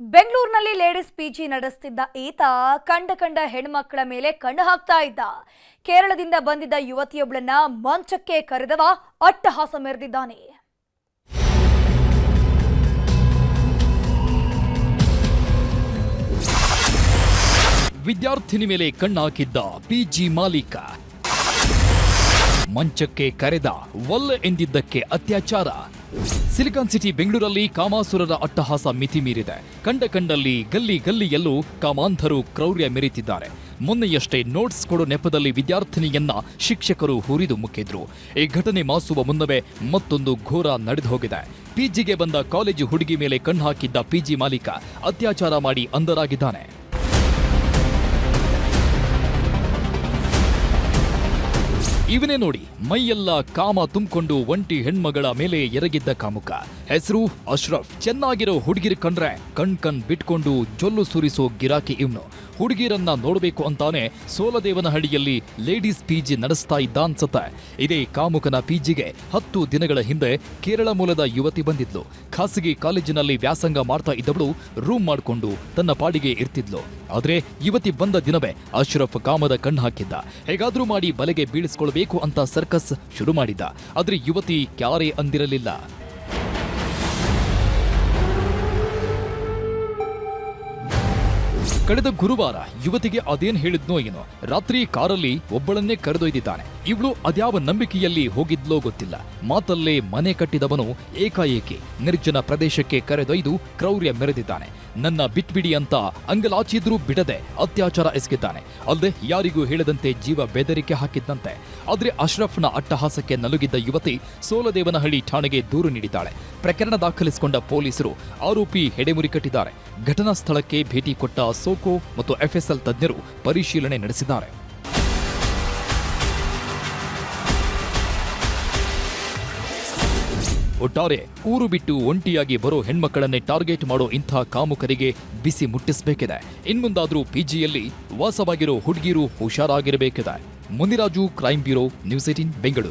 ಬೆಂಗಳೂರಿನಲ್ಲಿ ladies PG ನಡೆಸುತ್ತಿದ್ದ ಈತ ಕಂಡ ಹೆಣ್ಮಕ್ಕಳ ಮೇಲೆ ಕಣ್ಣು ಹಾಕ್ತಾ ಇದ್ದ. ಕೇರಳದಿಂದ ಬಂದಿದ್ದ ಯುವತಿಯೊಬ್ಬಳನ್ನ ಮಂಚಕ್ಕೆ ಕರೆದವ ಅಟ್ಟಹಾಸ ಮೆರೆದಿದ್ದಾನೆ. ವಿದ್ಯಾರ್ಥಿನಿ ಮೇಲೆ ಕಣ್ಣು ಹಾಕಿದ್ದ ಪಿಜಿ ಮಾಲೀಕ ಮಂಚಕ್ಕೆ ಕರೆದ ವಲ್ಲ ಎಂದಿದ್ದಕ್ಕೆ ಅತ್ಯಾಚಾರ. ಸಿಲಿಕಾನ್ ಸಿಟಿ ಬೆಂಗಳೂರಲ್ಲಿ ಕಾಮಾಸುರರ ಅಟ್ಟಹಾಸ ಮಿತಿ ಮೀರಿದೆ. ಕಂಡಲ್ಲಿ ಗಲ್ಲಿಯಲ್ಲೂ ಕಾಮಾಂಧರು ಕ್ರೌರ್ಯ ಮೆರೆತಿದ್ದಾರೆ. ಮೊನ್ನೆಯಷ್ಟೇ ನೋಟ್ಸ್ ಕೊಡೋ ನೆಪದಲ್ಲಿ ವಿದ್ಯಾರ್ಥಿನಿಯನ್ನ ಶಿಕ್ಷಕರು ಹುರಿದು ಮುಕ್ಕಿದ್ರು. ಈ ಘಟನೆ ಮಾಸುವ ಮುನ್ನವೇ ಮತ್ತೊಂದು ಘೋರ ನಡೆದು ಹೋಗಿದೆ. ಪಿಜಿಗೆ ಬಂದ ಕಾಲೇಜು ಹುಡುಗಿ ಮೇಲೆ ಕಣ್ಣು ಹಾಕಿದ್ದ ಪಿಜಿ ಮಾಲೀಕ ಅತ್ಯಾಚಾರ ಮಾಡಿ ಅಂಧರಾಗಿದ್ದಾನೆ. ಇವನೇ ನೋಡಿ, ಮೈಯೆಲ್ಲ ಕಾಮ ತುಂಬಿಕೊಂಡು ಒಂಟಿ ಹೆಣ್ಮಗಳ ಮೇಲೆ ಎರಗಿದ್ದ ಕಾಮುಕ. ಹೆಸರು ಅಶ್ರಫ್. ಚೆನ್ನಾಗಿರೋ ಹುಡುಗಿರ್ ಕಂಡ್ರೆ ಕಣ್ ಬಿಟ್ಕೊಂಡು ಜೊಲ್ಲು ಸುರಿಸೋ ಗಿರಾಕಿ ಇವನು. ಹುಡುಗಿರನ್ನ ನೋಡಬೇಕು ಅಂತಾನೆ ಸೋಲದೇವನಹಳ್ಳಿಯಲ್ಲಿ ಲೇಡೀಸ್ ಪಿಜಿ ನಡೆಸ್ತಾ ಇದ್ದ ಅನ್ಸತ್ತೆ. ಇದೇ ಕಾಮುಕನ ಪಿಜಿಗೆ 10 ದಿನಗಳ ಹಿಂದೆ ಕೇರಳ ಮೂಲದ ಯುವತಿ ಬಂದಿದ್ಲು. ಖಾಸಗಿ ಕಾಲೇಜಿನಲ್ಲಿ ವ್ಯಾಸಂಗ ಮಾಡ್ತಾ ಇದ್ದವಳು ರೂಮ್ ಮಾಡಿಕೊಂಡು ತನ್ನ ಪಾಡಿಗೆ ಇರ್ತಿದ್ಲು. ಆದ್ರೆ ಯುವತಿ ಬಂದ ದಿನವೇ ಅಶ್ರಫ್ ಕಾಮದ ಕಣ್ಣು ಹಾಕಿದ್ದ. ಹೇಗಾದ್ರೂ ಮಾಡಿ ಬಲೆಗೆ ಬೀಳಿಸ್ಕೊಳ್ಬೇಕು ಅಂತ ಸರ್ಕಸ್ ಶುರು ಮಾಡಿದ್ದ. ಆದ್ರೆ ಯುವತಿ ಕ್ಯಾರೆ ಅಂದಿರಲಿಲ್ಲ. ಕಳೆದ ಗುರುವಾರ ಯುವತಿಗೆ ಅದೇನ್ ಹೇಳಿದ್ನೋ ಏನೋ, ರಾತ್ರಿ ಕಾರಲ್ಲಿ ಒಬ್ಬಳನ್ನೇ ಕರೆದೊಯ್ದಿದ್ದಾನೆ. ಇವಳು ಅದ್ಯಾವ ನಂಬಿಕೆಯಲ್ಲಿ ಹೋಗಿದ್ಲೋ ಗೊತ್ತಿಲ್ಲ. ಮಾತಲ್ಲೇ ಮನೆ ಕಟ್ಟಿದವನು ಏಕಾಏಕಿ ನಿರ್ಜನ ಪ್ರದೇಶಕ್ಕೆ ಕರೆದೊಯ್ದು ಕ್ರೌರ್ಯ ಮೆರೆದಿದ್ದಾನೆ. ನನ್ನ ಬಿಟ್ಬಿಡಿ ಅಂತ ಅಂಗಲಾಚಿದ್ರೂ ಬಿಡದೆ ಅತ್ಯಾಚಾರ ಎಸಗಿದ್ದಾನೆ. ಅಲ್ಲದೆ ಯಾರಿಗೂ ಹೇಳದಂತೆ ಜೀವ ಬೆದರಿಕೆ ಹಾಕಿದ್ದಂತೆ. ಆದ್ರೆ ಅಶ್ರಫ್ನ ಅಟ್ಟಹಾಸಕ್ಕೆ ನಲುಗಿದ್ದ ಯುವತಿ ಸೋಲದೇವನಹಳ್ಳಿ ಠಾಣೆಗೆ ದೂರು ನೀಡಿದ್ದಾಳೆ. ಪ್ರಕರಣ ದಾಖಲಿಸಿಕೊಂಡ ಪೊಲೀಸರು ಆರೋಪಿ ಹೆಡೆಮುರಿ ಕಟ್ಟಿದ್ದಾರೆ. ಘಟನಾ ಸ್ಥಳಕ್ಕೆ ಭೇಟಿ ಕೊಟ್ಟ ಸೋಕೋ ಮತ್ತು ಎಫ್ಎಸ್ಎಲ್ ತಜ್ಞರು ಪರಿಶೀಲನೆ ನಡೆಸಿದ್ದಾರೆ. ಒಟ್ಟಾರೆ ಊರು ಬಿಟ್ಟು ಒಂಟಿಯಾಗಿ ಬರೋ ಹೆಣ್ಮಕ್ಕಳನ್ನೇ ಟಾರ್ಗೆಟ್ ಮಾಡೋ ಇಂಥ ಕಾಮುಕರಿಗೆ ಬಿಸಿ ಮುಟ್ಟಿಸಬೇಕಿದೆ. ಇನ್ಮುಂದಾದ್ರೂ ಪಿಜಿಯಲ್ಲಿ ವಾಸವಾಗಿರೋ ಹುಡುಗಿರು ಹುಷಾರಾಗಿರಬೇಕಿದೆ. Muniraju, crime bureau, news 18 Bengaluru.